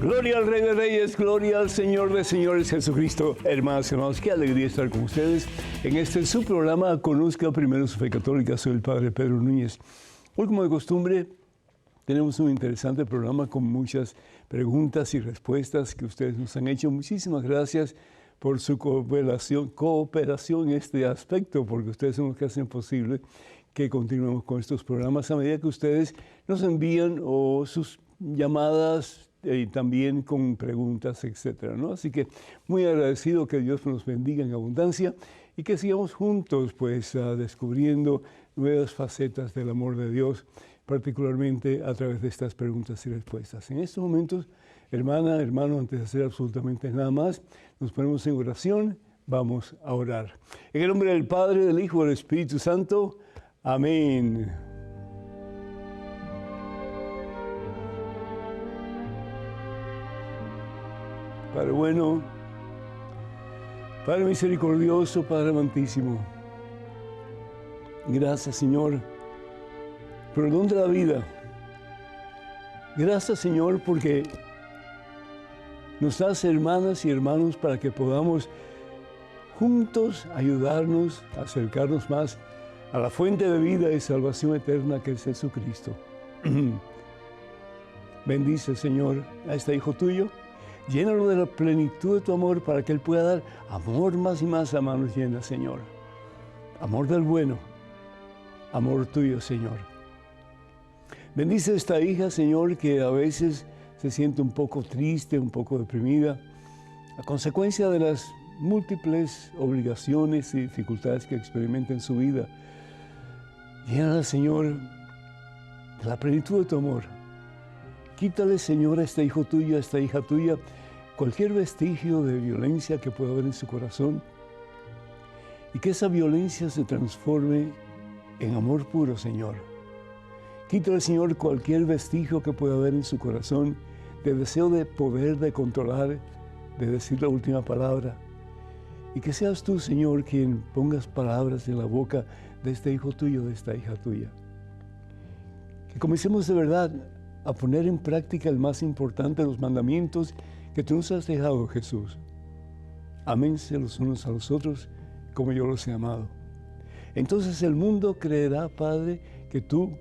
Gloria al Rey de Reyes, gloria al Señor de Señores Jesucristo. Hermanas y hermanos, qué alegría estar con ustedes en este su programa Conozca Primero su Fe Católica. Soy el Padre Pedro Núñez. Hoy, como de costumbre, tenemos un interesante programa con muchas preguntas y respuestas que ustedes nos han hecho. Muchísimas gracias por su cooperación en este aspecto, porque ustedes son los que hacen posible que continuemos con estos programas a medida que ustedes nos envían o sus llamadas y también con preguntas, etcétera, ¿no? Así que muy agradecido, que Dios nos bendiga en abundancia y que sigamos juntos, pues, descubriendo nuevas facetas del amor de Dios, particularmente a través de estas preguntas y respuestas. En estos momentos, hermana, hermano, antes de hacer absolutamente nada más, nos ponemos en oración, vamos a orar. En el nombre del Padre, del Hijo y del Espíritu Santo. Amén. Padre bueno, Padre misericordioso, Padre amantísimo, gracias, Señor, por el don de la vida. Gracias, Señor, porque nos das hermanas y hermanos para que podamos juntos ayudarnos a acercarnos más a la fuente de vida y salvación eterna que es Jesucristo. Bendice, Señor, a este hijo tuyo. Llénalo de la plenitud de tu amor para que Él pueda dar amor más y más a manos llenas, Señor. Amor del bueno, amor tuyo, Señor. Bendice a esta hija, Señor, que a veces se siente un poco triste, un poco deprimida, a consecuencia de las múltiples obligaciones y dificultades que experimenta en su vida. Llénala, Señor, de la plenitud de tu amor. Quítale, Señor, a este hijo tuyo, a esta hija tuya, cualquier vestigio de violencia que pueda haber en su corazón, y que esa violencia se transforme en amor puro, Señor. Quítale, Señor, cualquier vestigio que pueda haber en su corazón de deseo de poder, de controlar, de decir la última palabra. Y que seas tú, Señor, quien pongas palabras en la boca de este hijo tuyo, de esta hija tuya. Que comencemos de verdad a poner en práctica el más importante de los mandamientos que tú nos has dejado, Jesús. Ámense los unos a los otros como yo los he amado. Entonces el mundo creerá, Padre, que tú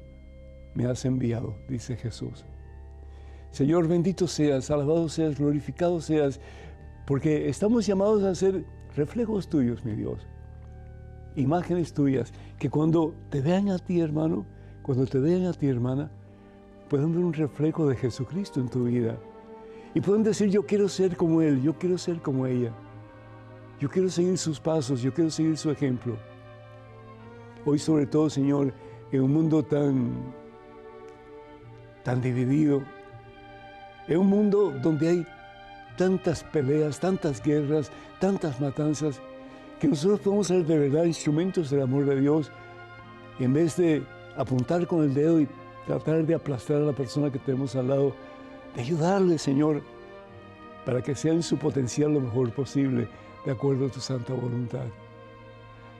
me has enviado, dice Jesús. Señor, bendito seas, alabado seas, glorificado seas, porque estamos llamados a ser reflejos tuyos, mi Dios. Imágenes tuyas, que cuando te vean a ti, hermano, cuando te vean a ti, hermana, pueden ver un reflejo de Jesucristo en tu vida. Y pueden decir, yo quiero ser como Él, yo quiero ser como ella. Yo quiero seguir sus pasos, yo quiero seguir su ejemplo. Hoy, sobre todo, Señor, en un mundo tan dividido, en un mundo donde hay tantas peleas, tantas guerras, tantas matanzas, que nosotros podemos ser de verdad instrumentos del amor de Dios, y en vez de apuntar con el dedo y tratar de aplastar a la persona que tenemos al lado, de ayudarle, Señor, para que sea en su potencial lo mejor posible, de acuerdo a tu santa voluntad.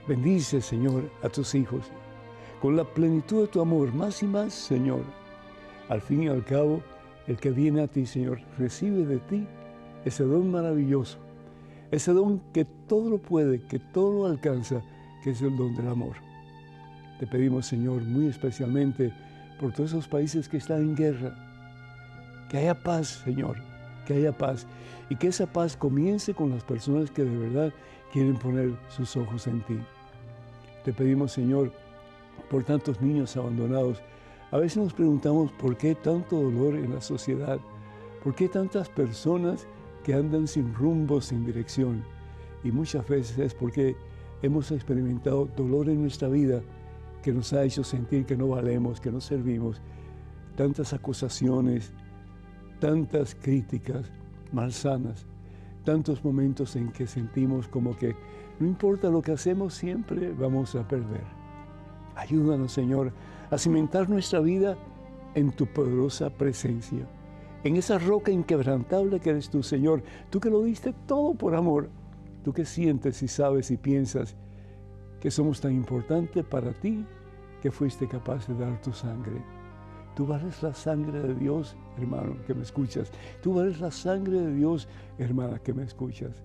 Bendice, Señor, a tus hijos, con la plenitud de tu amor, más y más, Señor. Al fin y al cabo, el que viene a ti, Señor, recibe de ti ese don maravilloso, ese don que todo lo puede, que todo lo alcanza, que es el don del amor. Te pedimos, Señor, muy especialmente por todos esos países que están en guerra, que haya paz, Señor, que haya paz, y que esa paz comience con las personas que de verdad quieren poner sus ojos en ti. Te pedimos, Señor, por tantos niños abandonados. A veces nos preguntamos por qué tanto dolor en la sociedad, por qué tantas personas que andan sin rumbo, sin dirección, y muchas veces es porque hemos experimentado dolor en nuestra vida que nos ha hecho sentir que no valemos, que no servimos, tantas acusaciones, tantas críticas malsanas, tantos momentos en que sentimos como que no importa lo que hacemos, siempre vamos a perder. Ayúdanos, Señor, a cimentar nuestra vida en tu poderosa presencia, en esa roca inquebrantable que eres tú, Señor, tú que lo diste todo por amor, tú que sientes y sabes y piensas que somos tan importantes para ti, que fuiste capaz de dar tu sangre. Tú vales la sangre de Dios, hermano, que me escuchas. Tú vales la sangre de Dios, hermana, que me escuchas.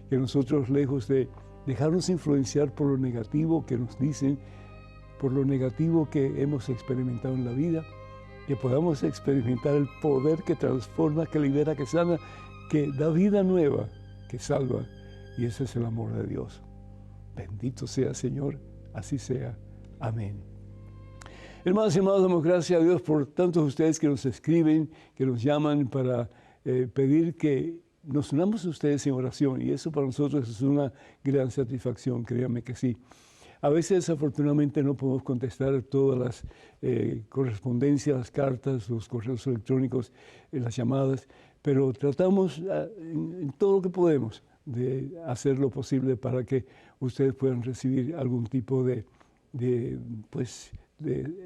Que nosotros, lejos de dejarnos influenciar por lo negativo que nos dicen, por lo negativo que hemos experimentado en la vida, que podamos experimentar el poder que transforma, que libera, que sana, que da vida nueva, que salva. Y ese es el amor de Dios. Bendito sea, Señor, así sea. Amén. Hermanos y hermanos, damos gracias a Dios por tantos de ustedes que nos escriben, que nos llaman para pedir que nos unamos a ustedes en oración. Y eso para nosotros es una gran satisfacción, créanme que sí. A veces, desafortunadamente, no podemos contestar todas las correspondencias, las cartas, los correos electrónicos, las llamadas, pero tratamos en todo lo que podemos de hacer lo posible para que ustedes puedan recibir algún tipo de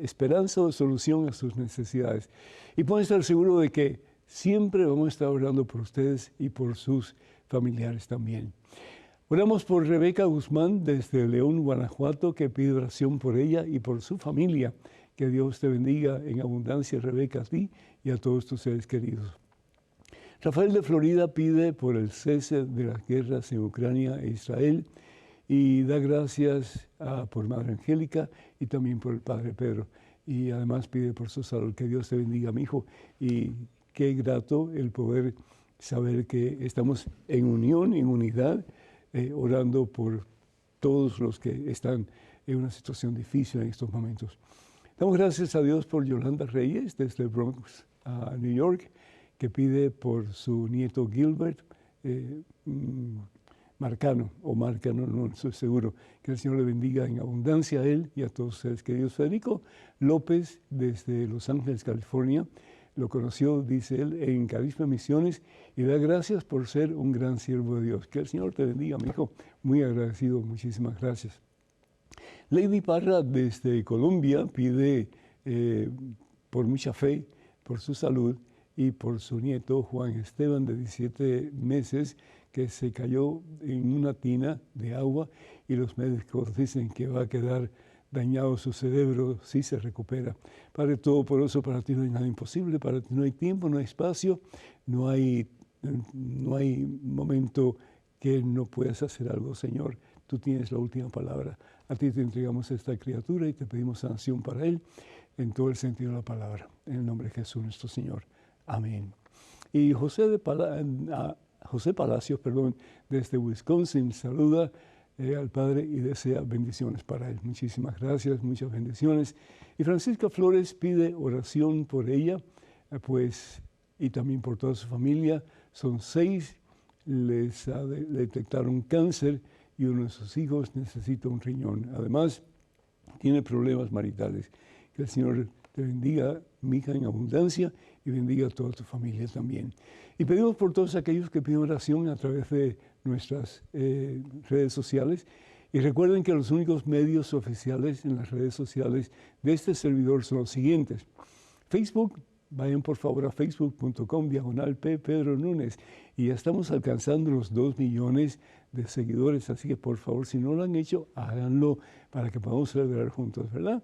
esperanza o de solución a sus necesidades. Y pueden estar seguros de que siempre vamos a estar orando por ustedes y por sus familiares también. Oramos por Rebeca Guzmán desde León, Guanajuato, que pide oración por ella y por su familia. Que Dios te bendiga en abundancia, Rebeca, a ti y a todos tus seres queridos. Rafael de Florida pide por el cese de las guerras en Ucrania e Israel y da gracias por Madre Angélica y también por el Padre Pedro. Y además pide por su salud. Que Dios te bendiga, mi hijo. Y qué grato el poder saber que estamos en unión, en unidad, orando por todos los que están en una situación difícil en estos momentos. Damos gracias a Dios por Yolanda Reyes desde el Bronx a New York, que pide por su nieto Gilbert Marcano, no estoy seguro. Que el Señor le bendiga en abundancia a él y a todos ustedes queridos. Federico López desde Los Ángeles, California, lo conoció, dice él, en Carisma Misiones y da gracias por ser un gran siervo de Dios. Que el Señor te bendiga, mi hijo. Muy agradecido, muchísimas gracias. Lady Parra desde Colombia pide por mucha fe, por su salud y por su nieto Juan Esteban de 17 meses que se cayó en una tina de agua y los médicos dicen que va a quedar dañado su cerebro si se recupera. Padre Todopoderoso, para ti no hay nada imposible, para ti no hay tiempo, no hay espacio, no hay momento que no puedas hacer algo, Señor. Tú tienes la última palabra. A ti te entregamos esta criatura y te pedimos sanación para él en todo el sentido de la palabra. En el nombre de Jesús nuestro Señor. Amén. Y José Palacios, desde Wisconsin, saluda al Padre y desea bendiciones para él. Muchísimas gracias, muchas bendiciones. Y Francisca Flores pide oración por ella, y también por toda su familia. Son 6, le detectaron cáncer y uno de sus hijos necesita un riñón. Además, tiene problemas maritales. Que el Señor te bendiga, mi hija, en abundancia y bendiga a toda tu familia también. Y pedimos por todos aquellos que piden oración a través de nuestras redes sociales. Y recuerden que los únicos medios oficiales en las redes sociales de este servidor son los siguientes. Facebook, vayan por favor a facebook.com/P. Pedro Núñez. Y ya estamos alcanzando los 2 millones de seguidores. Así que por favor, si no lo han hecho, háganlo para que podamos celebrar juntos, ¿verdad?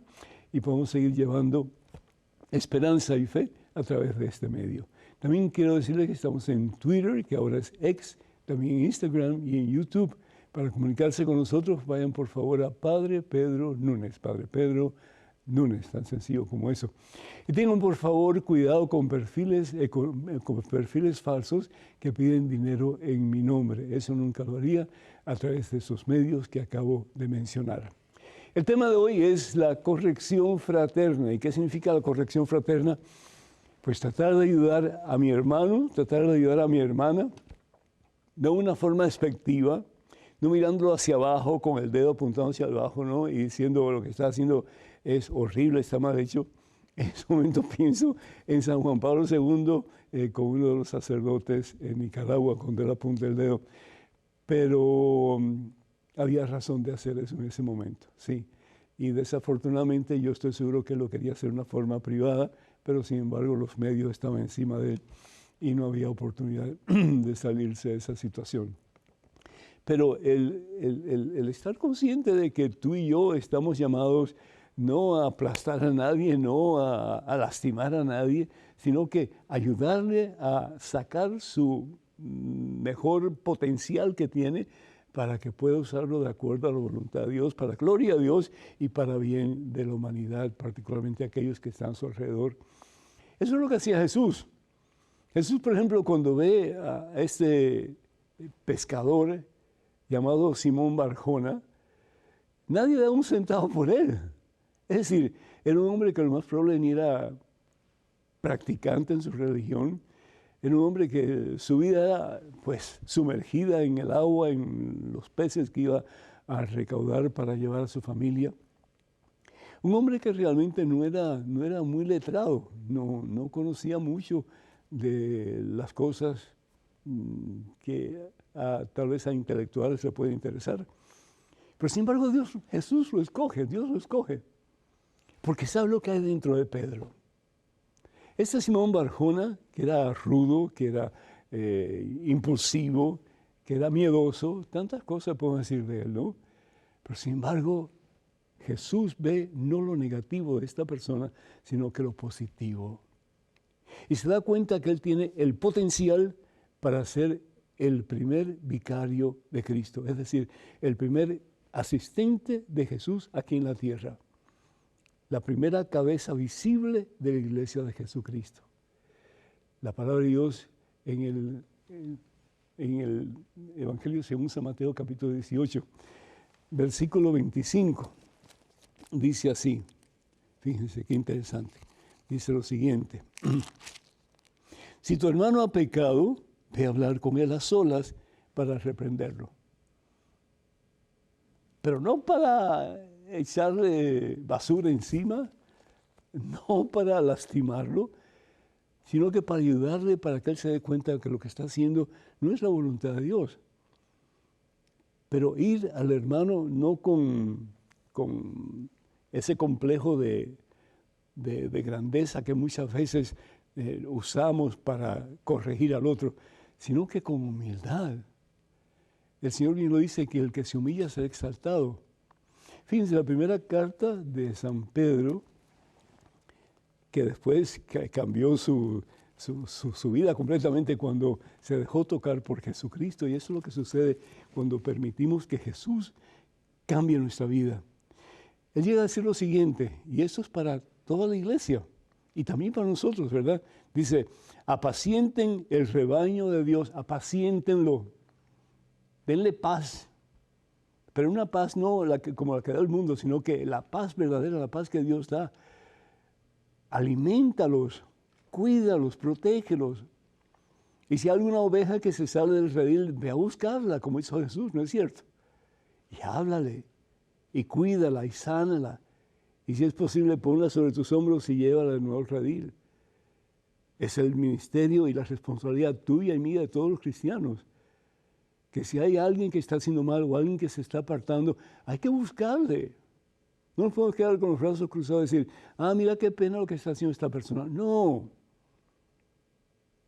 Y podamos seguir llevando esperanza y fe a través de este medio. También quiero decirles que estamos en Twitter, que ahora es X, también en Instagram y en YouTube. Para comunicarse con nosotros, vayan por favor a Padre Pedro Núñez. Padre Pedro Núñez, tan sencillo como eso. Y tengan por favor cuidado con perfiles falsos que piden dinero en mi nombre. Eso nunca lo haría a través de esos medios que acabo de mencionar. El tema de hoy es la corrección fraterna. ¿Y qué significa la corrección fraterna? Pues tratar de ayudar a mi hermano, tratar de ayudar a mi hermana, de una forma despectiva, no mirándolo hacia abajo, con el dedo apuntando hacia abajo, ¿no? Y diciendo lo que está haciendo es horrible, está mal hecho. En ese momento pienso en San Juan Pablo II, con uno de los sacerdotes en Nicaragua, con la punta del dedo. Pero había razón de hacer eso en ese momento, sí. Y desafortunadamente yo estoy seguro que lo quería hacer de una forma privada, pero sin embargo los medios estaban encima de él y no había oportunidad de salirse de esa situación. Pero el estar consciente de que tú y yo estamos llamados no a aplastar a nadie, no a lastimar a nadie, sino que ayudarle a sacar su mejor potencial que tiene para que pueda usarlo de acuerdo a la voluntad de Dios, para gloria a Dios y para bien de la humanidad, particularmente aquellos que están a su alrededor. Eso es lo que hacía Jesús. Jesús, por ejemplo, cuando ve a este pescador llamado Simón Barjona, nadie da un centavo por él. Es decir, era un hombre que lo más probable ni era practicante en su religión, era un hombre que su vida era pues sumergida en el agua, en los peces que iba a recaudar para llevar a su familia. Un hombre que realmente no era muy letrado, no conocía mucho de las cosas que tal vez a intelectuales le pueden interesar. Pero sin embargo Jesús lo escoge, Dios lo escoge, porque sabe lo que hay dentro de Pedro. Este Simón Barjona, que era rudo, que era impulsivo, que era miedoso, tantas cosas podemos decir de él, ¿no? Pero sin embargo, Jesús ve no lo negativo de esta persona, sino que lo positivo. Y se da cuenta que él tiene el potencial para ser el primer vicario de Cristo, es decir, el primer asistente de Jesús aquí en la tierra. La primera cabeza visible de la iglesia de Jesucristo. La palabra de Dios en el Evangelio según San Mateo capítulo 18, versículo 25, dice así, fíjense qué interesante, dice lo siguiente: si tu hermano ha pecado, ve a hablar con él a solas para reprenderlo. Pero no para echarle basura encima, no para lastimarlo, sino que para ayudarle, para que él se dé cuenta de que lo que está haciendo no es la voluntad de Dios. Pero ir al hermano no con ese complejo de grandeza que muchas veces usamos para corregir al otro, sino que con humildad. El Señor mismo dice que el que se humilla será exaltado. Fíjense, la primera carta de San Pedro, que después cambió su vida completamente cuando se dejó tocar por Jesucristo, y eso es lo que sucede cuando permitimos que Jesús cambie nuestra vida. Él llega a decir lo siguiente, y esto es para toda la iglesia, y también para nosotros, ¿verdad? Dice, apacienten el rebaño de Dios, apaciéntenlo, denle paz. Pero una paz no como la que da el mundo, sino que la paz verdadera, la paz que Dios da. Alimentalos, cuídalos, protégelos. Y si hay alguna oveja que se sale del redil, ve a buscarla, como hizo Jesús, ¿no es cierto? Y háblale, y cuídala, y sánala. Y si es posible, ponla sobre tus hombros y llévala de nuevo al redil. Es el ministerio y la responsabilidad tuya y mía de todos los cristianos. Que si hay alguien que está haciendo mal o alguien que se está apartando, hay que buscarle. No nos podemos quedar con los brazos cruzados y decir, mira qué pena lo que está haciendo esta persona. No.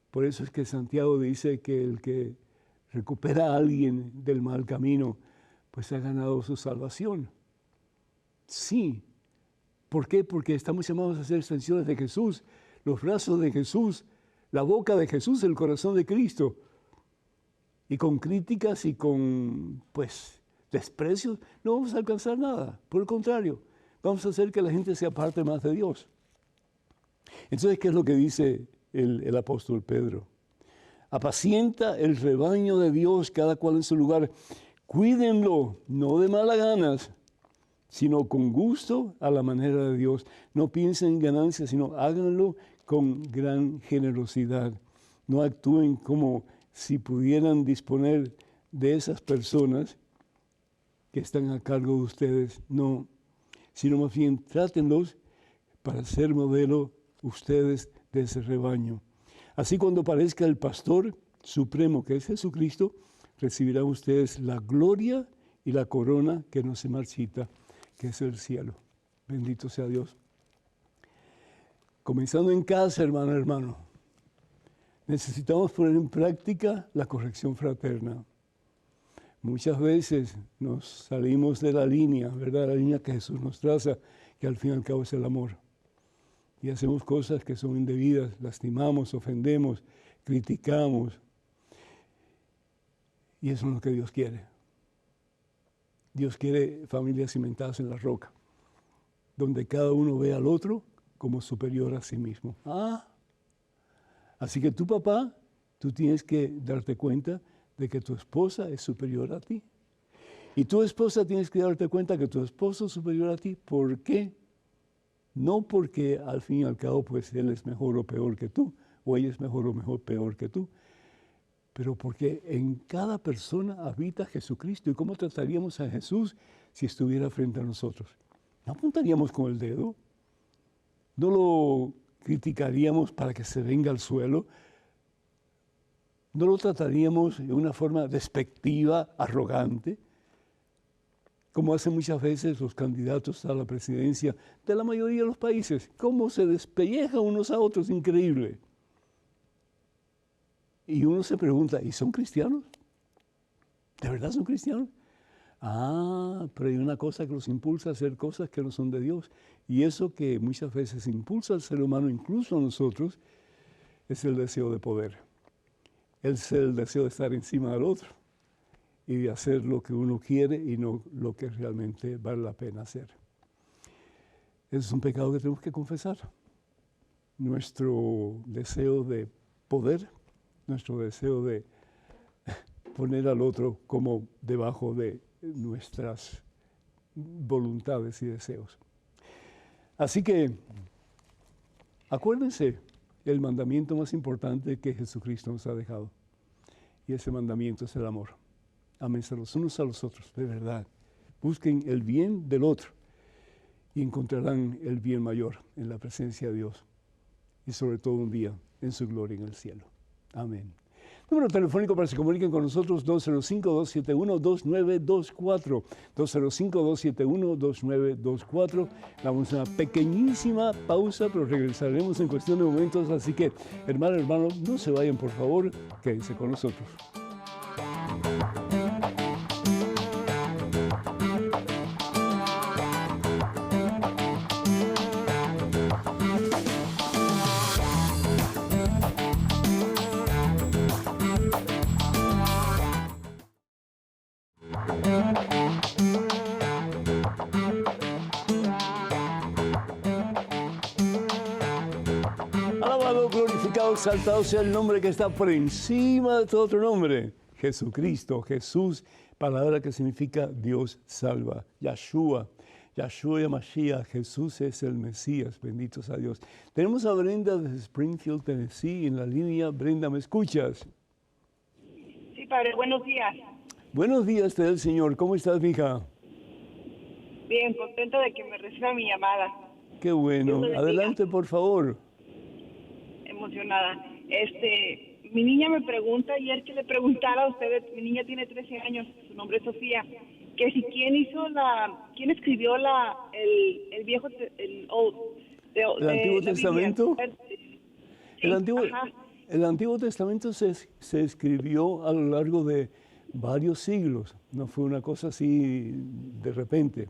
Por eso es que Santiago dice que el que recupera a alguien del mal camino, pues ha ganado su salvación. Sí. ¿Por qué? Porque estamos llamados a ser extensiones de Jesús, los brazos de Jesús, la boca de Jesús, el corazón de Cristo. Y con críticas y con, desprecios, no vamos a alcanzar nada. Por el contrario, vamos a hacer que la gente se aparte más de Dios. Entonces, ¿qué es lo que dice el apóstol Pedro? Apacienta el rebaño de Dios, cada cual en su lugar. Cuídenlo, no de malas ganas, sino con gusto a la manera de Dios. No piensen en ganancias, sino háganlo con gran generosidad. No actúen como si pudieran disponer de esas personas que están a cargo de ustedes, no, sino más bien trátenlos para ser modelo ustedes de ese rebaño. Así cuando aparezca el pastor supremo, que es Jesucristo, recibirán ustedes la gloria y la corona que no se marchita, que es el cielo. Bendito sea Dios. Comenzando en casa, hermano. Necesitamos poner en práctica la corrección fraterna. Muchas veces nos salimos de la línea, ¿verdad? La línea que Jesús nos traza, que al fin y al cabo es el amor. Y hacemos cosas que son indebidas, lastimamos, ofendemos, criticamos. Y eso es lo que Dios quiere. Dios quiere familias cimentadas en la roca, donde cada uno ve al otro como superior a sí mismo. Así que tu papá, tú tienes que darte cuenta de que tu esposa es superior a ti. Y tu esposa tienes que darte cuenta que tu esposo es superior a ti. ¿Por qué? No porque al fin y al cabo pues él es mejor o peor que tú, o ella es mejor o peor que tú, pero porque en cada persona habita Jesucristo. ¿Y cómo trataríamos a Jesús si estuviera frente a nosotros? No apuntaríamos con el dedo, no lo criticaríamos para que se venga al suelo, no lo trataríamos de una forma despectiva, arrogante, como hacen muchas veces los candidatos a la presidencia de la mayoría de los países. Cómo se despellejan unos a otros, increíble. Y uno se pregunta, ¿y son cristianos? ¿De verdad son cristianos? Pero hay una cosa que los impulsa a hacer cosas que no son de Dios. Y eso que muchas veces impulsa al ser humano, incluso a nosotros, es el deseo de poder. Es el deseo de estar encima del otro y de hacer lo que uno quiere y no lo que realmente vale la pena hacer. Ese es un pecado que tenemos que confesar. Nuestro deseo de poder, nuestro deseo de poner al otro como debajo de nuestras voluntades y deseos. Así que, acuérdense, el mandamiento más importante que Jesucristo nos ha dejado. Y ese mandamiento es el amor. Ámense los unos a los otros, de verdad. Busquen el bien del otro y encontrarán el bien mayor en la presencia de Dios. Y sobre todo un día en su gloria en el cielo. Amén. Número telefónico para que se comuniquen con nosotros, 205-271-2924. 205-271-2924. Damos una pequeñísima pausa, pero regresaremos en cuestión de momentos. Así que, hermano, no se vayan, por favor. Quédense con nosotros. Alabado, glorificado, exaltado sea el nombre que está por encima de todo otro nombre. Jesucristo, Jesús, palabra que significa Dios salva. Yahshua, Yahshua Yamashiach, Jesús es el Mesías, bendito sea Dios. Tenemos a Brenda desde Springfield, Tennessee, en la línea. Brenda, ¿me escuchas? Sí, padre, buenos días. Buenos días, te da el Señor. ¿Cómo estás, mija? Bien, contenta de que me reciba mi llamada. Qué bueno. Adelante, por favor. Emocionada. Mi niña me pregunta ayer que le preguntara a ustedes, mi niña tiene 13 años, su nombre es Sofía, que si quién escribió el viejo, el Antiguo Testamento. Sí, El Antiguo Testamento se escribió a lo largo de varios siglos, no fue una cosa así de repente.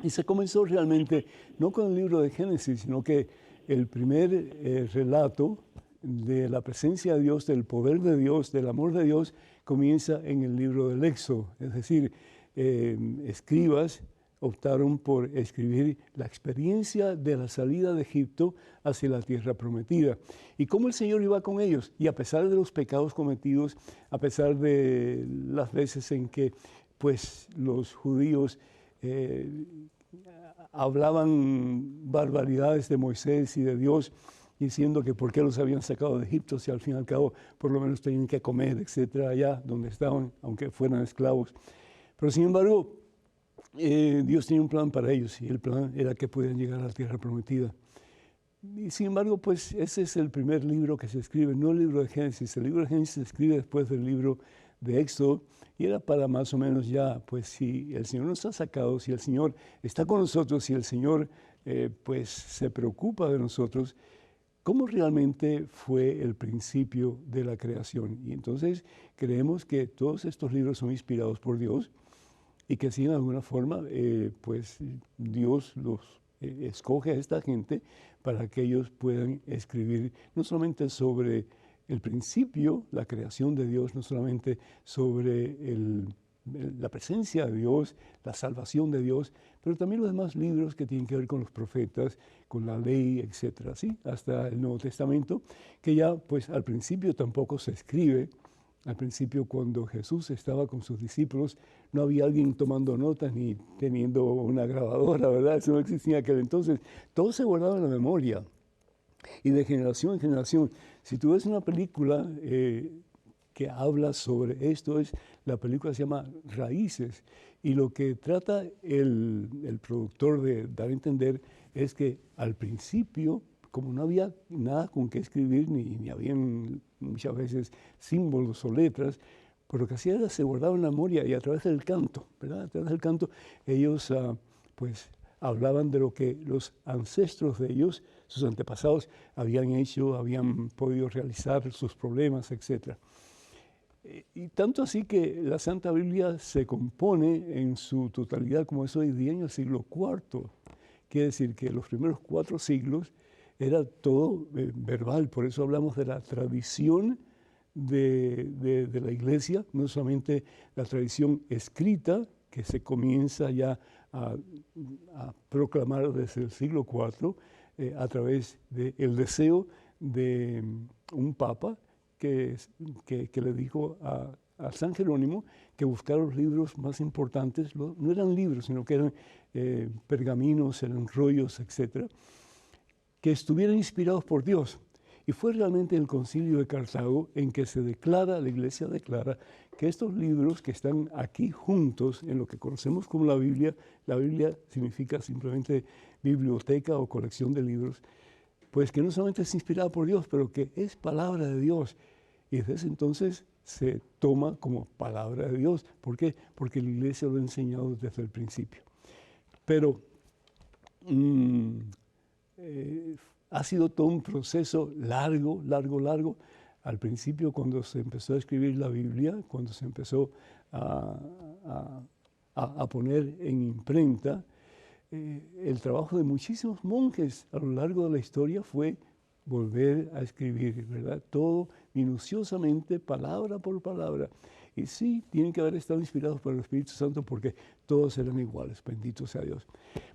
Y se comenzó realmente no con el libro de Génesis, sino que el primer relato de la presencia de Dios, del poder de Dios, del amor de Dios, comienza en el libro del Éxodo. Es decir, escribas optaron por escribir la experiencia de la salida de Egipto hacia la tierra prometida y cómo el Señor iba con ellos. Y a pesar de los pecados cometidos, a pesar de las veces en que pues, los judíos hablaban barbaridades de Moisés y de Dios, diciendo que por qué los habían sacado de Egipto, si al fin y al cabo por lo menos tenían que comer, etcétera, allá donde estaban, aunque fueran esclavos. Pero sin embargo, Dios tenía un plan para ellos y el plan era que pudieran llegar a la tierra prometida. Y sin embargo, pues ese es el primer libro que se escribe, no el libro de Génesis. El libro de Génesis se escribe después del libro de Éxodo y era para más o menos ya, pues si el Señor nos ha sacado, si el Señor está con nosotros, si el Señor pues se preocupa de nosotros, cómo realmente fue el principio de la creación. Y entonces creemos que todos estos libros son inspirados por Dios y que si en alguna forma, pues Dios los escoge a esta gente para que ellos puedan escribir no solamente sobre el principio, la creación de Dios, no solamente sobre la presencia de Dios, la salvación de Dios, pero también los demás libros que tienen que ver con los profetas, con la ley, etcétera, ¿sí? Hasta el Nuevo Testamento, que ya pues al principio tampoco se escribe. Al principio, cuando Jesús estaba con sus discípulos, no había alguien tomando notas ni teniendo una grabadora, ¿verdad? Eso no existía en aquel entonces. Todo se guardaba en la memoria y de generación en generación. Si tú ves una película que habla sobre esto, la película se llama Raíces, y lo que trata el productor de dar a entender es que al principio, como no había nada con qué escribir, ni habían muchas veces símbolos o letras, pues lo que hacía era se guardaba en la memoria y a través del canto, ¿verdad? A través del canto ellos pues hablaban de lo que los ancestros de ellos, sus antepasados, habían hecho, habían podido realizar, sus problemas, etc. Y tanto así que la Santa Biblia se compone en su totalidad, como es hoy día, en el siglo IV. Quiere decir que los primeros 4 siglos era todo verbal, por eso hablamos de la tradición de la Iglesia, no solamente la tradición escrita, que se comienza ya a proclamar desde el siglo IV, a través del deseo de un papa que le dijo a San Jerónimo que buscara los libros más importantes, no eran libros, sino que eran pergaminos, eran rollos, etcétera, que estuvieran inspirados por Dios. Y fue realmente el Concilio de Cartago en que la Iglesia declara que estos libros que están aquí juntos en lo que conocemos como la Biblia significa simplemente biblioteca o colección de libros, pues que no solamente es inspirada por Dios, pero que es palabra de Dios. Y desde ese entonces se toma como palabra de Dios. ¿Por qué? Porque la Iglesia lo ha enseñado desde el principio. Pero ha sido todo un proceso largo. Al principio, cuando se empezó a escribir la Biblia, cuando se empezó a poner en imprenta, el trabajo de muchísimos monjes a lo largo de la historia fue volver a escribir, ¿verdad? Todo minuciosamente, palabra por palabra. Y sí, tienen que haber estado inspirados por el Espíritu Santo porque todos eran iguales, bendito sea Dios.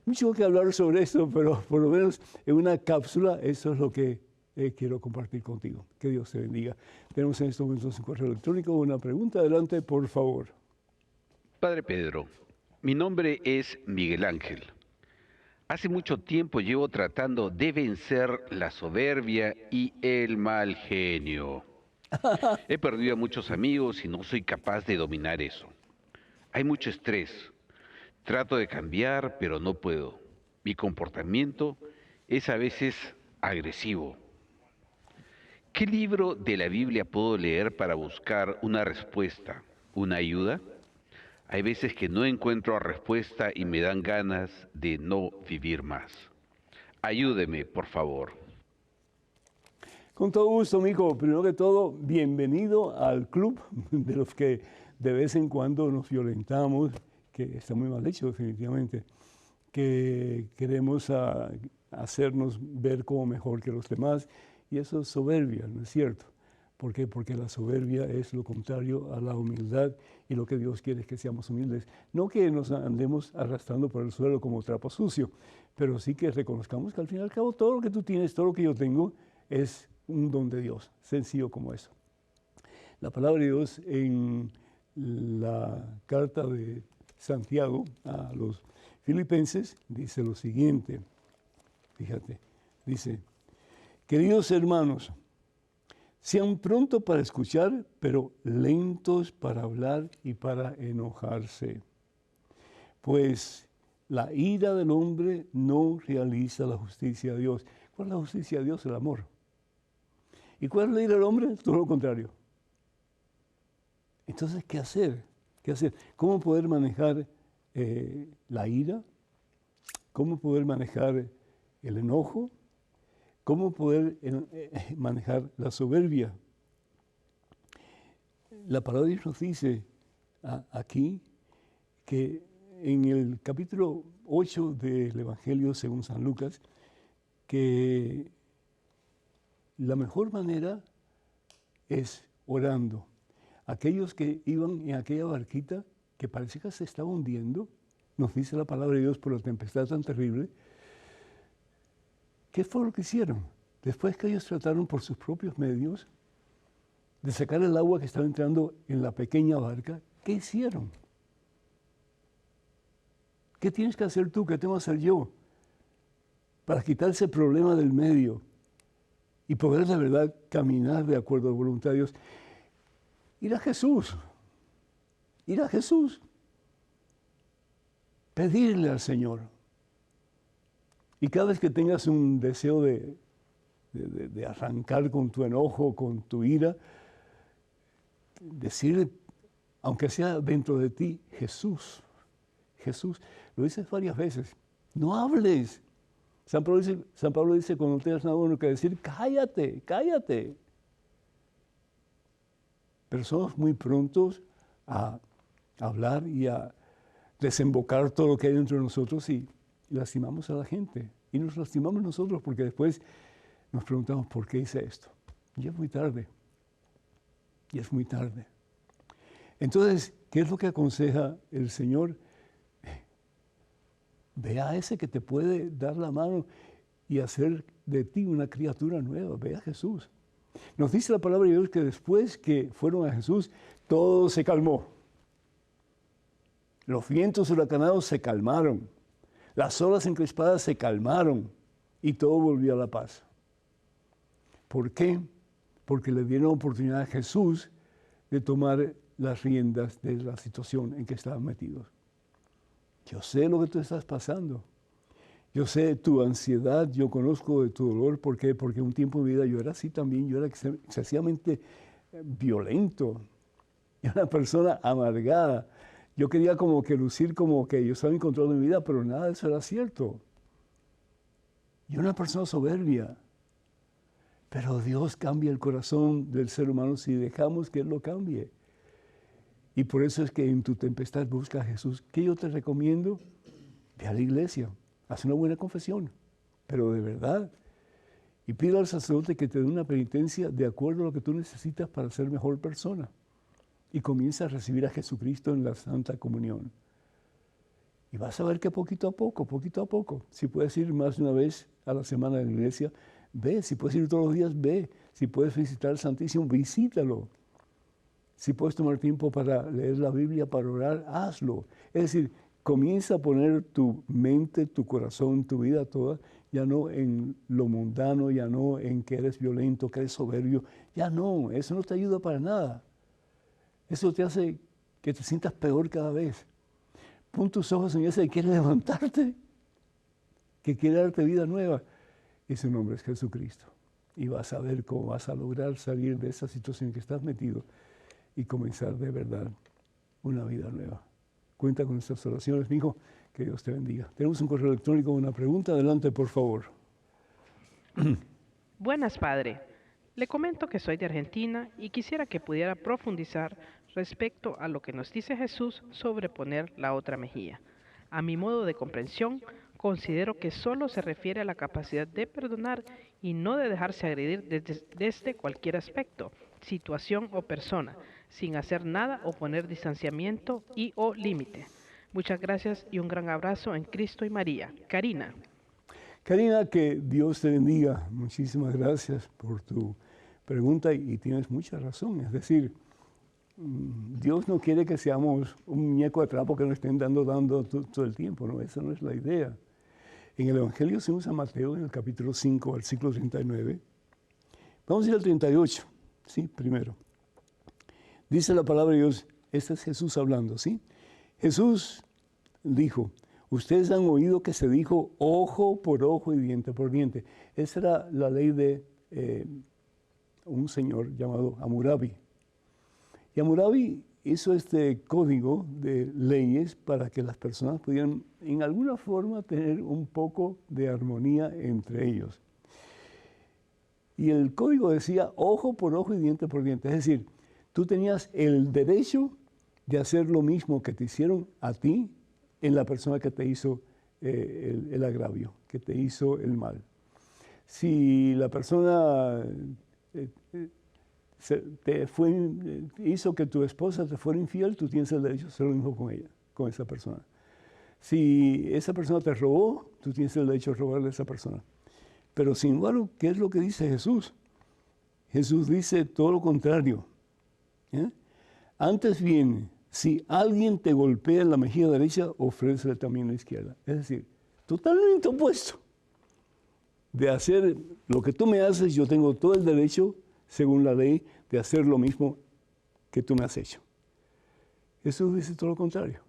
Mucho que hablar sobre esto, pero por lo menos en una cápsula eso es lo que quiero compartir contigo. Que Dios te bendiga. Tenemos en estos momentos un correo electrónico, una pregunta. Adelante, por favor. Padre Pedro, mi nombre es Miguel Ángel. Hace mucho tiempo llevo tratando de vencer la soberbia y el mal genio. He perdido a muchos amigos y no soy capaz de dominar eso. Hay mucho estrés. Trato de cambiar, pero no puedo. Mi comportamiento es a veces agresivo. ¿Qué libro de la Biblia puedo leer para buscar una respuesta, una ayuda? Hay veces que no encuentro respuesta y me dan ganas de no vivir más. Ayúdeme, por favor. Con todo gusto, mijo. Primero que todo, bienvenido al club de los que de vez en cuando nos violentamos, que está muy mal hecho definitivamente, que queremos hacernos ver como mejor que los demás, y eso es soberbia, ¿no es cierto? ¿Por qué? Porque la soberbia es lo contrario a la humildad, y lo que Dios quiere es que seamos humildes. No que nos andemos arrastrando por el suelo como trapo sucio, pero sí que reconozcamos que al fin y al cabo todo lo que tú tienes, todo lo que yo tengo, es un don de Dios, sencillo como eso. La palabra de Dios en la carta de Santiago a los Filipenses dice lo siguiente, fíjate, dice: queridos hermanos, sean prontos para escuchar, pero lentos para hablar y para enojarse. Pues la ira del hombre no realiza la justicia de Dios. ¿Cuál es la justicia de Dios? El amor. ¿Y cuál es la ira del hombre? Todo lo contrario. Entonces, ¿qué hacer? ¿Qué hacer? ¿Cómo poder manejar la ira? ¿Cómo poder manejar el enojo? cómo poder manejar la soberbia. La palabra de Dios nos dice aquí que en el capítulo 8 del Evangelio según San Lucas, que la mejor manera es orando. Aquellos que iban en aquella barquita que parecía que se estaba hundiendo, nos dice la palabra de Dios por la tempestad tan terrible, ¿qué fue lo que hicieron? Después que ellos trataron por sus propios medios de sacar el agua que estaba entrando en la pequeña barca, ¿qué hicieron? ¿Qué tienes que hacer tú? ¿Qué tengo que hacer yo? Para quitar ese problema del medio y poder de verdad caminar de acuerdo a la voluntad de Dios. Ir a Jesús. Ir a Jesús. Pedirle al Señor. Y cada vez que tengas un deseo de arrancar con tu enojo, con tu ira, decirle, aunque sea dentro de ti, Jesús. Jesús. Lo dices varias veces. No hables. San Pablo dice, cuando tengas nada bueno que decir, cállate, cállate. Pero somos muy prontos a hablar y a desembocar todo lo que hay dentro de nosotros y lastimamos a la gente. Y nos lastimamos nosotros porque después nos preguntamos, ¿por qué hice esto? Y es muy tarde. Y es muy tarde. Entonces, ¿qué es lo que aconseja el Señor? Ve a ese que te puede dar la mano y hacer de ti una criatura nueva. Ve a Jesús. Nos dice la palabra de Dios que después que fueron a Jesús, todo se calmó. Los vientos huracanados se calmaron. Las olas encrespadas se calmaron. Y todo volvió a la paz. ¿Por qué? Porque le dieron oportunidad a Jesús de tomar las riendas de la situación en que estaban metidos. Yo sé lo que tú estás pasando. Yo sé tu ansiedad, yo conozco de tu dolor. ¿Por qué? Porque un tiempo en mi vida yo era así también, yo era excesivamente violento. Yo era una persona amargada. Yo quería como que lucir como que yo estaba en control de mi vida, pero nada de eso era cierto. Yo era una persona soberbia. Pero Dios cambia el corazón del ser humano si dejamos que Él lo cambie. Y por eso es que en tu tempestad busca a Jesús. ¿Qué yo te recomiendo? Ve a la iglesia, haz una buena confesión, pero de verdad. Y pide al sacerdote que te dé una penitencia de acuerdo a lo que tú necesitas para ser mejor persona. Y comienza a recibir a Jesucristo en la Santa Comunión. Y vas a ver que poquito a poco, si puedes ir más de una vez a la semana de la iglesia, ve. Si puedes ir todos los días, ve. Si puedes visitar al Santísimo, visítalo. Si puedes tomar tiempo para leer la Biblia, para orar, hazlo. Es decir, comienza a poner tu mente, tu corazón, tu vida toda, ya no en lo mundano, ya no en que eres violento, que eres soberbio. Ya no, eso no te ayuda para nada. Eso te hace que te sientas peor cada vez. Pon tus ojos en ese que quiere levantarte, que quiere darte vida nueva. Ese nombre es Jesucristo. Y vas a ver cómo vas a lograr salir de esa situación en que estás metido y comenzar de verdad una vida nueva. Cuenta con nuestras oraciones, mi hijo, que Dios te bendiga. Tenemos un correo electrónico con una pregunta. Adelante, por favor. Buenas, padre. Le comento que soy de Argentina y quisiera que pudiera profundizar respecto a lo que nos dice Jesús sobre poner la otra mejilla. A mi modo de comprensión, considero que solo se refiere a la capacidad de perdonar y no de dejarse agredir desde cualquier aspecto, situación o persona, sin hacer nada o poner distanciamiento y o límite. Muchas gracias y un gran abrazo en Cristo y María. Karina. Karina, que Dios te bendiga. Muchísimas gracias por tu pregunta y tienes mucha razón. Es decir, Dios no quiere que seamos un muñeco de trapo que nos estén dando todo el tiempo, ¿no? Esa no es la idea. En el Evangelio según San Mateo, en el capítulo 5, versículo 39, vamos a ir al 38, ¿sí? Primero. Dice la palabra de Dios, este es Jesús hablando, ¿sí? Jesús dijo, ustedes han oído que se dijo ojo por ojo y diente por diente. Esa era la ley de un señor llamado Hammurabi. Y Hammurabi hizo este código de leyes para que las personas pudieran en alguna forma tener un poco de armonía entre ellos. Y el código decía ojo por ojo y diente por diente. Es decir, tú tenías el derecho de hacer lo mismo que te hicieron a ti en la persona que te hizo el agravio, que te hizo el mal. Si la persona hizo que tu esposa te fuera infiel, tú tienes el derecho a hacer lo mismo con ella, con esa persona. Si esa persona te robó, tú tienes el derecho a robarle a esa persona. Pero sin embargo, ¿qué es lo que dice Jesús? Jesús dice todo lo contrario. Antes bien, si alguien te golpea en la mejilla derecha, ofrécele también la izquierda. Es decir, totalmente opuesto. De hacer lo que tú me haces, yo tengo todo el derecho, según la ley, de hacer lo mismo que tú me has hecho. Jesús dice todo lo contrario.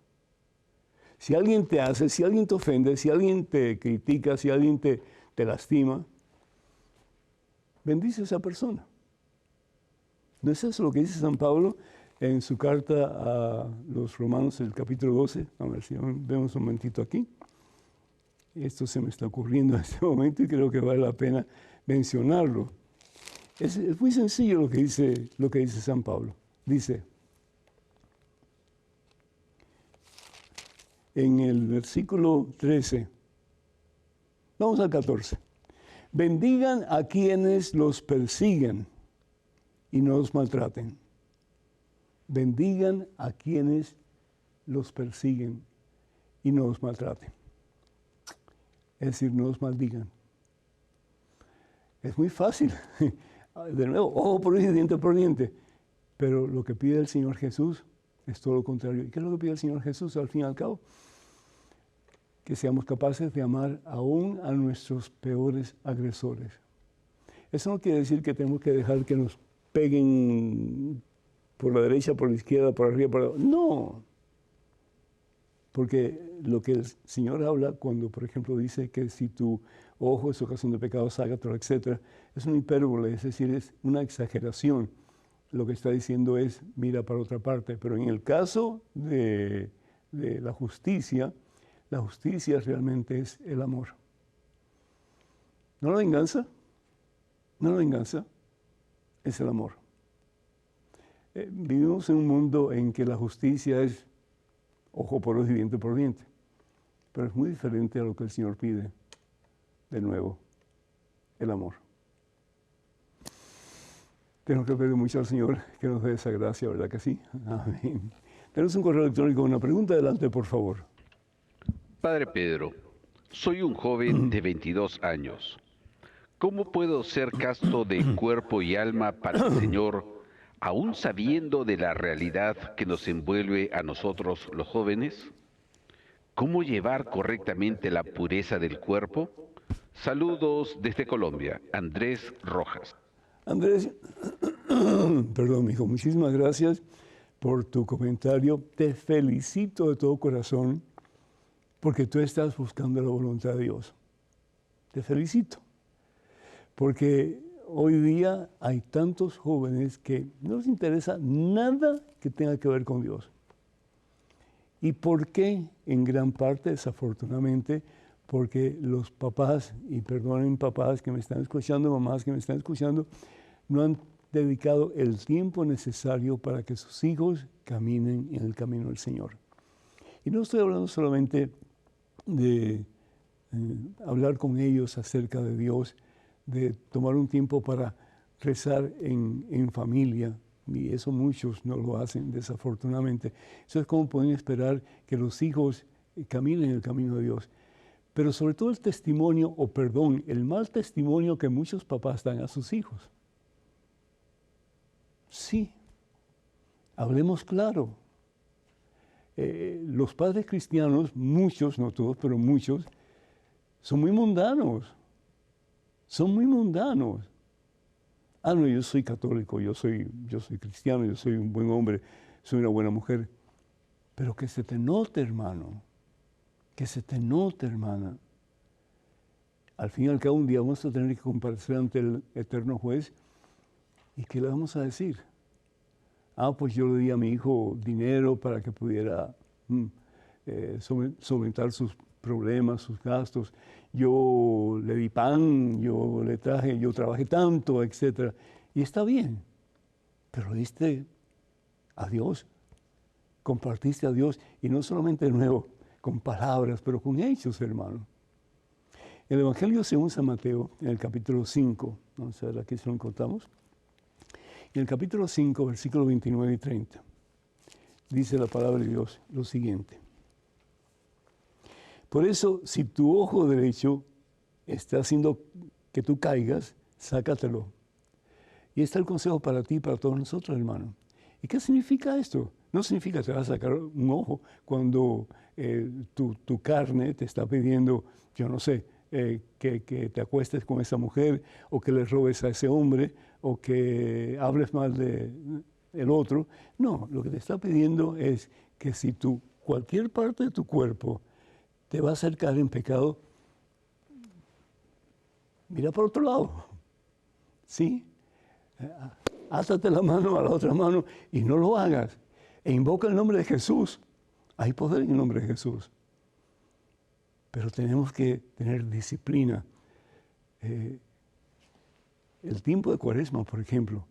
Si alguien te hace, si alguien te ofende, si alguien te critica, si alguien te lastima, bendice a esa persona. ¿No es eso lo que dice San Pablo en su carta a los Romanos, el capítulo 12? A ver si vemos un momentito aquí. Esto se me está ocurriendo en este momento y creo que vale la pena mencionarlo. Es muy sencillo lo que dice San Pablo. Dice, en el versículo 13, vamos al 14. Bendigan a quienes los persiguen y no los maltraten. Bendigan a quienes los persiguen y no los maltraten. Es decir, no los maldigan. Es muy fácil. De nuevo, ojo por ojo y diente por diente. Pero lo que pide el Señor Jesús es todo lo contrario. ¿Y qué es lo que pide el Señor Jesús al fin y al cabo? Que seamos capaces de amar aún a nuestros peores agresores. Eso no quiere decir que tenemos que dejar que nos peguen por la derecha, por la izquierda, por arriba, por abajo. No. Porque lo que el Señor habla cuando, por ejemplo, dice que si tu ojo es ocasión de pecado, sácatelo, etc., es una hipérbole, es decir, es una exageración. Lo que está diciendo es, mira para otra parte. Pero en el caso de la justicia realmente es el amor. No la venganza, es el amor. Vivimos en un mundo en que la justicia es ojo por ojo y diente por diente, pero es muy diferente a lo que el Señor pide. De nuevo, el amor. Tenemos que pedir mucho al Señor que nos dé esa gracia, ¿verdad que sí? Amén. Tenemos un correo electrónico con una pregunta. Adelante, por favor. Padre Pedro, soy un joven de 22 años. ¿Cómo puedo ser casto de cuerpo y alma para el Señor, aún sabiendo de la realidad que nos envuelve a nosotros los jóvenes? ¿Cómo llevar correctamente la pureza del cuerpo? Saludos desde Colombia, Andrés Rojas. Andrés, perdón, hijo, muchísimas gracias por tu comentario. Te felicito de todo corazón porque tú estás buscando la voluntad de Dios. Te felicito. Porque hoy día hay tantos jóvenes que no les interesa nada que tenga que ver con Dios. ¿Y por qué? En gran parte, desafortunadamente, porque los papás, y perdonen papás que me están escuchando, mamás que me están escuchando, no han dedicado el tiempo necesario para que sus hijos caminen en el camino del Señor. Y no estoy hablando solamente de hablar con ellos acerca de Dios, de tomar un tiempo para rezar en familia, y eso muchos no lo hacen, desafortunadamente. Eso es como pueden esperar que los hijos caminen en el camino de Dios. Pero sobre todo el testimonio, o perdón, el mal testimonio que muchos papás dan a sus hijos. Sí, hablemos claro. Los padres cristianos, muchos, no todos, pero muchos, son muy mundanos. Son muy mundanos. Ah, no, yo soy católico, yo soy cristiano, yo soy un buen hombre, soy una buena mujer. Pero que se te note, hermano, que se te note, hermana. Al fin y al cabo, un día vamos a tener que comparecer ante el eterno juez. ¿Y qué le vamos a decir? Ah, pues yo le di a mi hijo dinero para que pudiera solventar sus problemas, sus gastos. yo le di pan, yo le traje, yo trabajé tanto, etc. Y está bien, pero diste a Dios, compartiste a Dios, y no solamente de nuevo con palabras, pero con hechos, hermano. El Evangelio según San Mateo, en el capítulo 5, vamos a ver aquí si lo encontramos, en el capítulo 5, versículos 29 y 30, dice la palabra de Dios lo siguiente. Por eso, si tu ojo derecho está haciendo que tú caigas, sácatelo. Y está el consejo para ti y para todos nosotros, hermano. ¿Y qué significa esto? No significa que te vas a sacar un ojo cuando tu carne te está pidiendo, yo no sé, que te acuestes con esa mujer, o que le robes a ese hombre, o que hables mal del otro. No, lo que te está pidiendo es que si cualquier parte de tu cuerpo te va a hacer caer en pecado, mira por otro lado. ¿Sí? Átate la mano a la otra mano y no lo hagas. E invoca el nombre de Jesús. Hay poder en el nombre de Jesús. Pero tenemos que tener disciplina. El tiempo de Cuaresma, por ejemplo,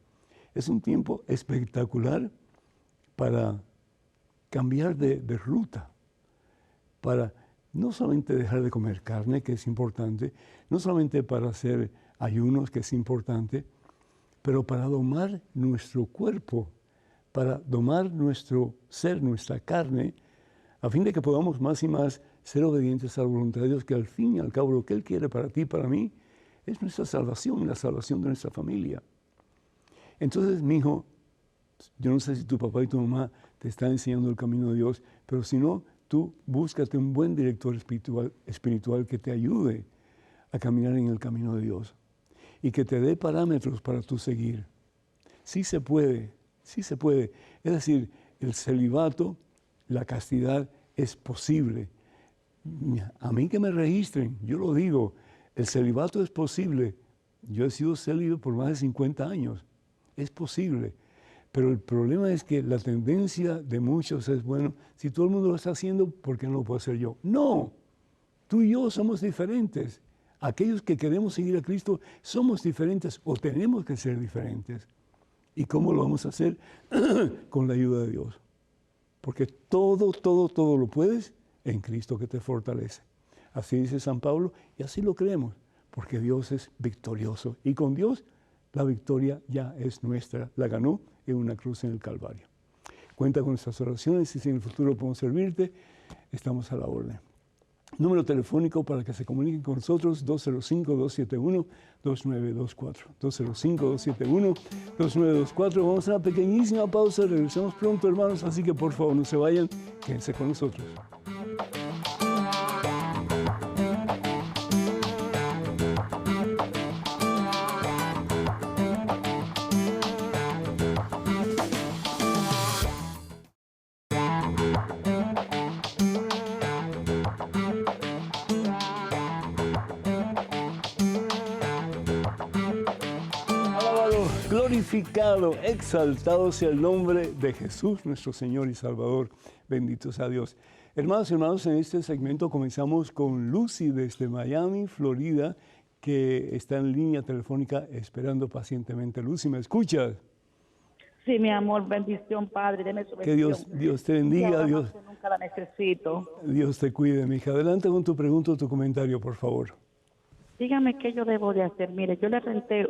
es un tiempo espectacular para cambiar de ruta, para no solamente dejar de comer carne, que es importante, no solamente para hacer ayunos, que es importante, pero para domar nuestro cuerpo, para domar nuestro ser, nuestra carne, a fin de que podamos más y más ser obedientes a la voluntad de Dios, que al fin y al cabo lo que Él quiere para ti y para mí es nuestra salvación, la salvación de nuestra familia. Entonces, mi hijo, yo no sé si tu papá y tu mamá te están enseñando el camino de Dios, pero si no, tú búscate un buen director espiritual que te ayude a caminar en el camino de Dios y que te dé parámetros para tú seguir. Sí se puede, sí se puede. Es decir, el celibato, la castidad es posible. A mí que me registren, yo lo digo, el celibato es posible. Yo he sido célibe por más de 50 años. Es posible. Pero el problema es que la tendencia de muchos es, bueno, si todo el mundo lo está haciendo, ¿por qué no lo puedo hacer yo? No, tú y yo somos diferentes. Aquellos que queremos seguir a Cristo somos diferentes o tenemos que ser diferentes. ¿Y cómo lo vamos a hacer? Con la ayuda de Dios. Porque todo lo puedes en Cristo que te fortalece. Así dice San Pablo y así lo creemos, porque Dios es victorioso. Y con Dios la victoria ya es nuestra, la ganó en una cruz en el Calvario. Cuenta con nuestras oraciones y si en el futuro podemos servirte, estamos a la orden. Número telefónico para que se comuniquen con nosotros, 205-271-2924. 205-271-2924. Vamos a una pequeñísima pausa, regresamos pronto, hermanos, así que por favor no se vayan, quédense con nosotros. Glorificado, exaltado sea el nombre de Jesús, nuestro Señor y Salvador. Bendito sea Dios. Hermanos y hermanos, en este segmento comenzamos con Lucy desde Miami, Florida, que está en línea telefónica esperando pacientemente. Lucy, ¿me escuchas? Sí, mi amor, bendición, Padre, deme su bendición. Que Dios te bendiga, Dios. Nunca la necesito. Dios te cuide, mi hija. Adelante con tu pregunta o tu comentario, por favor. Dígame qué yo debo de hacer. Mire, yo le renté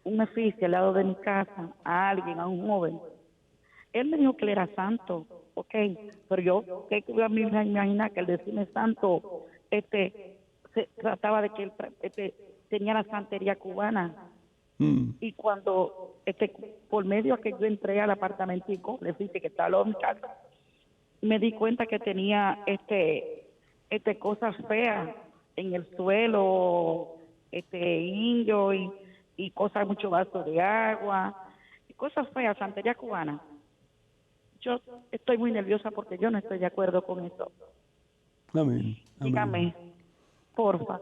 un edificio al lado de mi casa a alguien, a un joven. Él me dijo que él era santo, ok, pero yo que iba a imaginar que el decirme santo, se trataba de que él tenía la santería cubana. Y cuando, por medio de que yo entré al apartamentico, le dije que estaba al lado de mi casa, me di cuenta que tenía cosas feas en el suelo, indio y cosas, mucho vaso de agua, y cosas feas, santería cubana. Yo estoy muy nerviosa porque yo no estoy de acuerdo con eso. Amén. Dígame, porfa,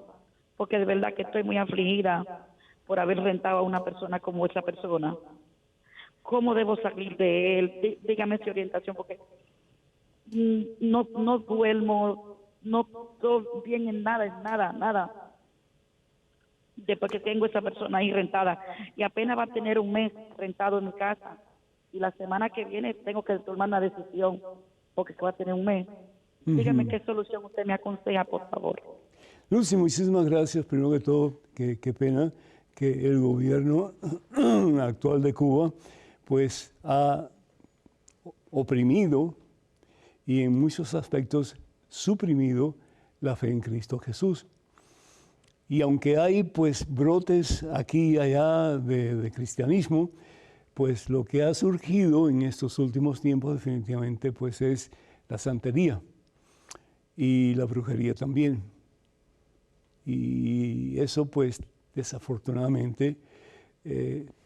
porque de verdad que estoy muy afligida por haber rentado a una persona como esa persona. ¿Cómo debo salir de él? Dígame su orientación, porque no duermo, no estoy bien en nada. después que tengo esa persona ahí rentada, y apenas va a tener un mes rentado en mi casa, y la semana que viene tengo que tomar una decisión, porque va a tener un mes. Dígame qué solución usted me aconseja, por favor. Lucy, muchísimas gracias. Primero que todo, qué pena que el gobierno actual de Cuba pues ha oprimido y en muchos aspectos suprimido la fe en Cristo Jesús. Y aunque hay pues brotes aquí y allá de cristianismo, pues lo que ha surgido en estos últimos tiempos definitivamente pues es la santería y la brujería también. Y eso pues desafortunadamente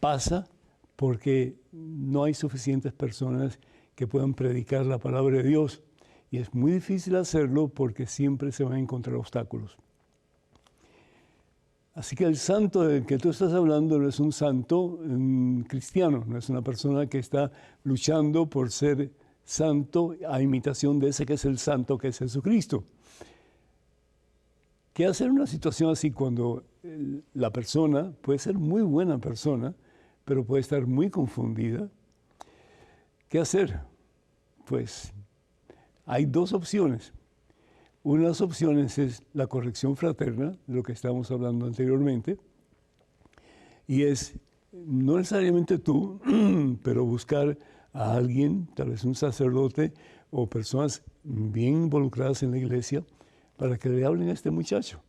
pasa porque no hay suficientes personas que puedan predicar la palabra de Dios. Y es muy difícil hacerlo porque siempre se van a encontrar obstáculos. Así que el santo del que tú estás hablando no es un santo cristiano, no es una persona que está luchando por ser santo a imitación de ese que es el santo, que es Jesucristo. ¿Qué hacer en una situación así cuando la persona puede ser muy buena persona, pero puede estar muy confundida? ¿Qué hacer? Pues hay dos opciones. Una de las opciones es la corrección fraterna, de lo que estábamos hablando anteriormente, y es no necesariamente tú, pero buscar a alguien, tal vez un sacerdote o personas bien involucradas en la iglesia, para que le hablen a este muchacho.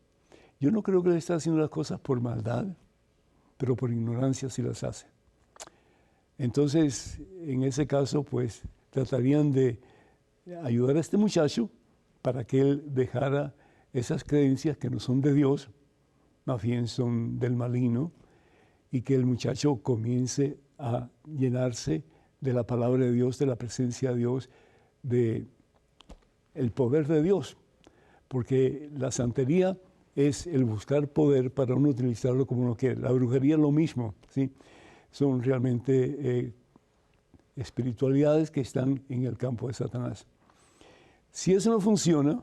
Yo no creo que le esté haciendo las cosas por maldad, pero por ignorancia sí las hace. Entonces, en ese caso, pues, tratarían de ayudar a este muchacho para que él dejara esas creencias que no son de Dios, más bien son del maligno, y que el muchacho comience a llenarse de la palabra de Dios, de la presencia de Dios, de el poder de Dios. Porque la santería es el buscar poder para uno utilizarlo como uno quiere. La brujería es lo mismo, ¿sí? Son realmente espiritualidades que están en el campo de Satanás. Si eso no funciona,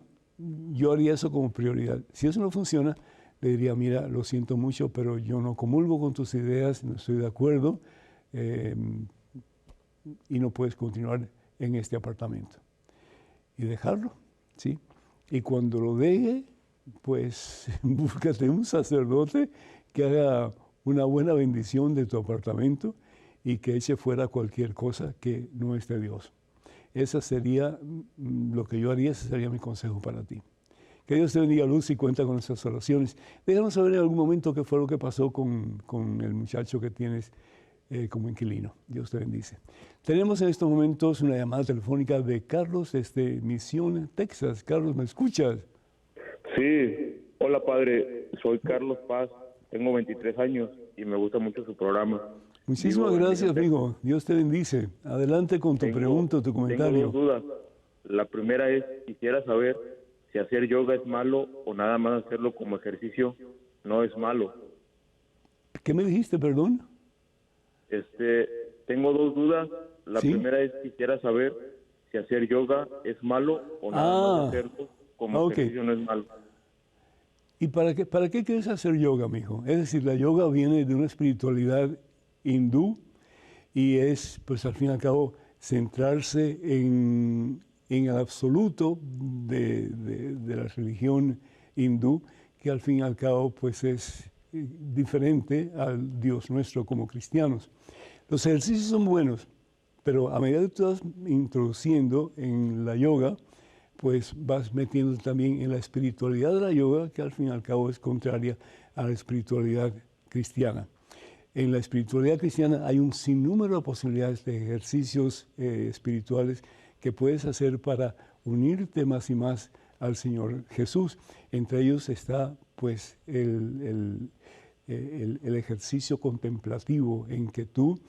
yo haría eso como prioridad. Si eso no funciona, le diría, mira, lo siento mucho, pero yo no comulgo con tus ideas, no estoy de acuerdo y no puedes continuar en este apartamento. Y dejarlo, ¿sí? Y cuando lo deje, pues búscate un sacerdote que haga una buena bendición de tu apartamento y que eche fuera cualquier cosa que no es de Dios. Esa sería lo que yo haría, ese sería mi consejo para ti. Que Dios te bendiga, Luz, y cuenta con nuestras oraciones. Déjanos saber en algún momento qué fue lo que pasó con el muchacho que tienes como inquilino. Dios te bendice. Tenemos en estos momentos una llamada telefónica de Carlos desde Mission, Texas. Carlos, ¿me escuchas? Sí, hola padre, soy Carlos Paz, tengo 23 años y me gusta mucho su programa. Muchísimas gracias, amigo. Dios te bendice. Adelante con tu pregunta, tu comentario. Tengo dos dudas. La primera es, quisiera saber si hacer yoga es malo o nada más hacerlo como ejercicio no es malo. ¿Qué me dijiste, perdón? Tengo dos dudas. La ¿Sí? primera es, quisiera saber si hacer yoga es malo o nada más hacerlo como ejercicio no es malo. ¿Y para qué quieres hacer yoga, mijo? Es decir, la yoga viene de una espiritualidad hindú y es, pues al fin y al cabo, centrarse en el absoluto de la religión hindú, que al fin y al cabo, pues es diferente al Dios nuestro como cristianos. Los ejercicios son buenos, pero a medida que tú vas introduciendo en la yoga, pues vas metiendo también en la espiritualidad de la yoga, que al fin y al cabo es contraria a la espiritualidad cristiana. En la espiritualidad cristiana hay un sinnúmero de posibilidades de ejercicios espirituales que puedes hacer para unirte más y más al Señor Jesús. Entre ellos está pues el ejercicio contemplativo en que tú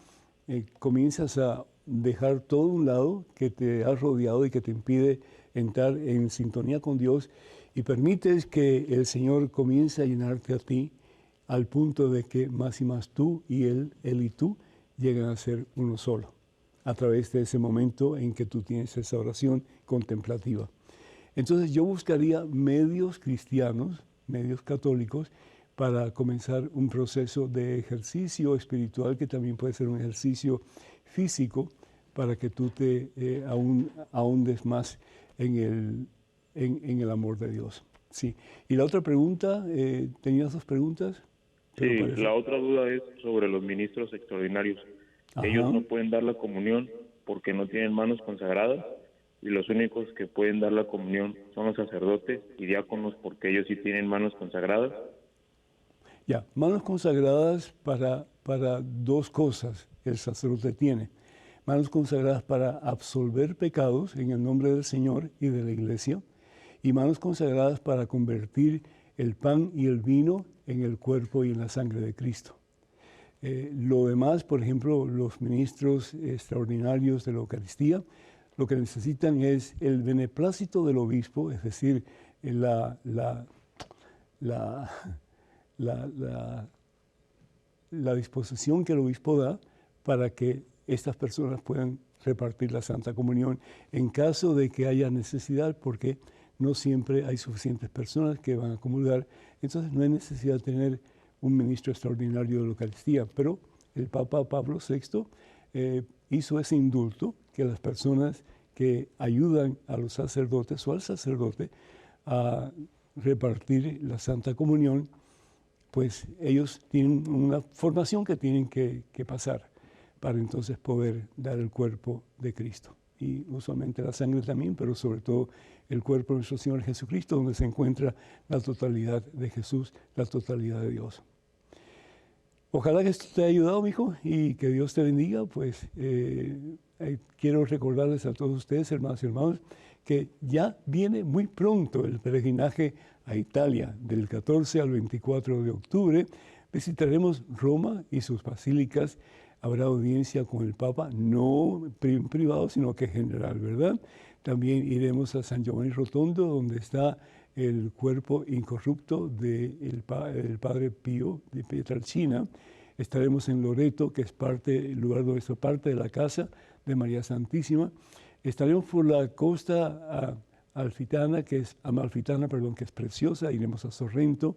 comienzas a dejar todo a un lado que te ha rodeado y que te impide entrar en sintonía con Dios y permites que el Señor comience a llenarte a ti al punto de que más y más tú y Él y tú llegan a ser uno solo a través de ese momento en que tú tienes esa oración contemplativa. Entonces yo buscaría medios cristianos, medios católicos, para comenzar un proceso de ejercicio espiritual que también puede ser un ejercicio físico para que tú te ahondes más en el amor de Dios. Sí. Y la otra pregunta, ¿tenías dos preguntas? Sí, la otra duda es sobre los ministros extraordinarios. Ajá. Ellos no pueden dar la comunión porque no tienen manos consagradas, y los únicos que pueden dar la comunión son los sacerdotes y diáconos porque ellos sí tienen manos consagradas. Ya, manos consagradas para dos cosas el sacerdote tiene. Manos consagradas para absolver pecados en el nombre del Señor y de la Iglesia, y manos consagradas para convertir el pan y el vino en el cuerpo y en la sangre de Cristo. Lo demás, por ejemplo, los ministros extraordinarios de la Eucaristía, lo que necesitan es el beneplácito del obispo, es decir, la disposición que el obispo da para que estas personas puedan repartir la Santa Comunión en caso de que haya necesidad, porque no siempre hay suficientes personas que van a comulgar, entonces no hay necesidad de tener un ministro extraordinario de la Eucaristía, pero el Papa Pablo VI hizo ese indulto que las personas que ayudan a los sacerdotes o al sacerdote a repartir la Santa Comunión, pues ellos tienen una formación que tienen que pasar para entonces poder dar el cuerpo de Cristo. Y usualmente la sangre también, pero sobre todo el cuerpo de nuestro Señor Jesucristo, donde se encuentra la totalidad de Jesús, la totalidad de Dios. Ojalá que esto te haya ayudado, mijo, y que Dios te bendiga. Pues quiero recordarles a todos ustedes, hermanos y hermanos, que ya viene muy pronto el peregrinaje a Italia, del 14 al 24 de octubre. Visitaremos Roma y sus basílicas. Habrá audiencia con el Papa, no privado, sino que general, ¿verdad? También iremos a San Giovanni Rotondo, donde está el cuerpo incorrupto del Padre Pío de Pietrelcina. Estaremos en Loreto, que es el lugar donde está parte de la casa de María Santísima. Estaremos por la costa amalfitana, que es preciosa. Iremos a Sorrento,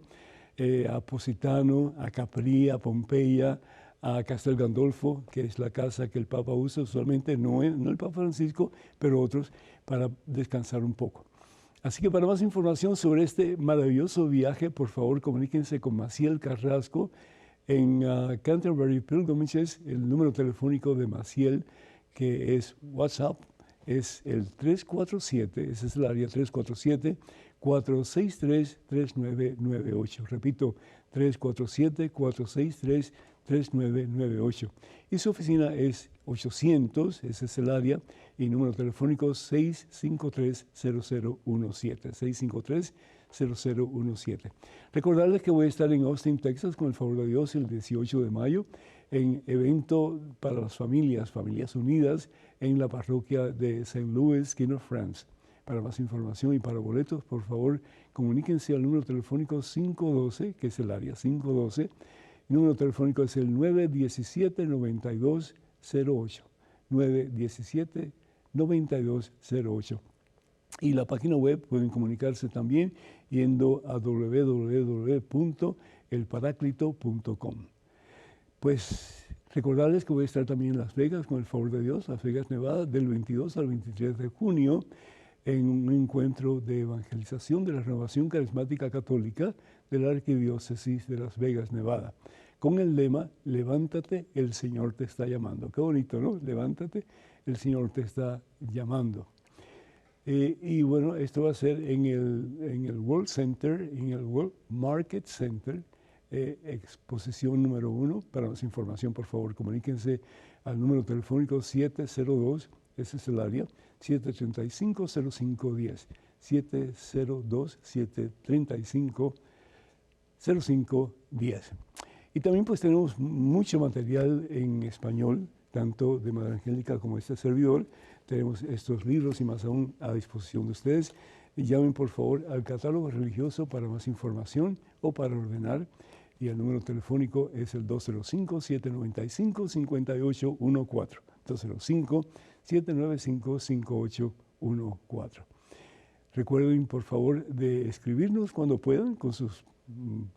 a Positano, a Capri, a Pompeya, a Castel Gandolfo, que es la casa que el Papa usa usualmente, no el Papa Francisco, pero otros, para descansar un poco. Así que para más información sobre este maravilloso viaje, por favor, comuníquense con Maciel Carrasco en Canterbury Pilgrimages. El número telefónico de Maciel, que es WhatsApp, es el 347, ese es el área 347-463-3998. Repito, 347-463-3998. Y su oficina es 800, ese es el área, y número telefónico 653-0017, 653-0017. Recordarles que voy a estar en Austin, Texas, con el favor de Dios, el 18 de mayo, en evento para las familias unidas, en la parroquia de St. Louis, King of France. Para más información y para boletos, por favor, comuníquense al número telefónico 512, que es el área 512. El número telefónico es el 917-9208. 917-9208. Y la página web pueden comunicarse también yendo a www.elparáclito.com. Pues recordarles que voy a estar también en Las Vegas, con el favor de Dios, Las Vegas, Nevada, del 22 al 23 de junio, en un encuentro de evangelización de la Renovación Carismática Católica de la Arquidiócesis de Las Vegas, Nevada, con el lema, levántate, el Señor te está llamando. Qué bonito, ¿no? Levántate, el Señor te está llamando. Y bueno, esto va a ser en el World Center, en el World Market Center, exposición número 1. Para más información, por favor, comuníquense al número telefónico 702, ese es el área, 735-0510, 702-735-0510. Y también pues tenemos mucho material en español, tanto de Madre Angélica como este servidor. Tenemos estos libros y más aún a disposición de ustedes. Y llamen por favor al catálogo religioso para más información o para ordenar. Y el número telefónico es el 205-795-5814. 205-795-5814. Recuerden por favor de escribirnos cuando puedan con sus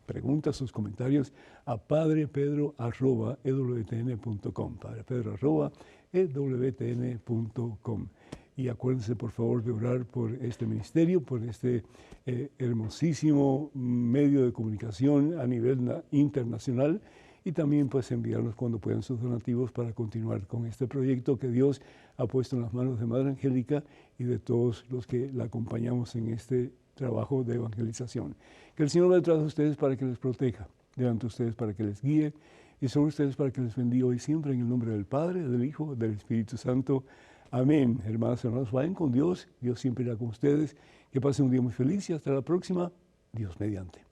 preguntas, sus comentarios a padrepedro@ewtn.com, padrepedro@ewtn.com. Y acuérdense, por favor, de orar por este ministerio, por este hermosísimo medio de comunicación a nivel internacional, y también pues enviarnos cuando puedan sus donativos para continuar con este proyecto que Dios ha puesto en las manos de Madre Angélica y de todos los que la acompañamos en este trabajo de evangelización. Que el Señor va detrás de ustedes para que les proteja, delante de ustedes para que les guíe, y sobre ustedes para que les bendiga hoy siempre, en el nombre del Padre, del Hijo, del Espíritu Santo. Amén. Hermanas y hermanos, vayan con Dios. Dios siempre irá con ustedes. Que pasen un día muy feliz y hasta la próxima. Dios mediante.